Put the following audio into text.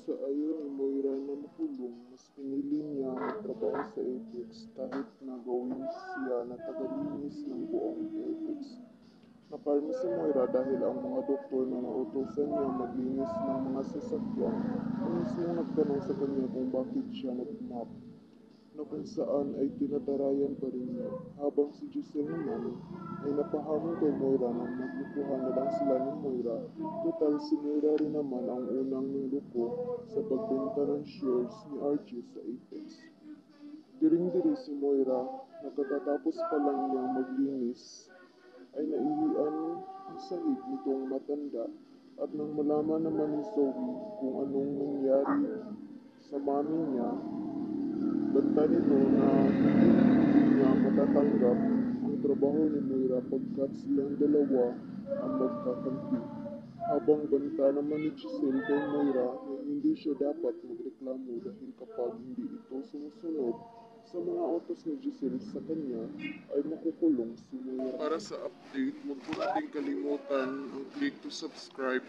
sa ayaw ni Moira na makulong, mas pinili niya magtrabaho sa Apex kahit na gawin siya na tagalinis ng buong Apex. Naparmi si Moira dahil ang mga doktor na nautusan niya maglinis ng mga sasakyan ay mismo nagtanong sa kanya kung bakit siya nagmap, na kung saan ay tinatarayan pa rin niya, habang si Giselle naman ay napahamon kay Moira na maglukuhan na lang sila ni Moira. Total si Moira rin naman ang unang niloko sa pagbenta ng shares ni RJ sa Apex. Diring-diri si Moira na katatapos pa lang niyang maglinis ay naihian ang sahig nitong matanda, at nang malaman naman ni Zoe kung anong nangyari sa mami niya, banta nito na hindi niya matatanggap ang trabaho ni Moira pagkat silang dalawa ang magkakampi. Habang banta naman ni Giselle kay Moira na hindi siya dapat magreklamo dahil kapag hindi ito sumusunod sa mga utos ni Giselle sa kanya ay makukulong si Moira. Para sa update, huwag mo natin kalimutan ang click to subscribe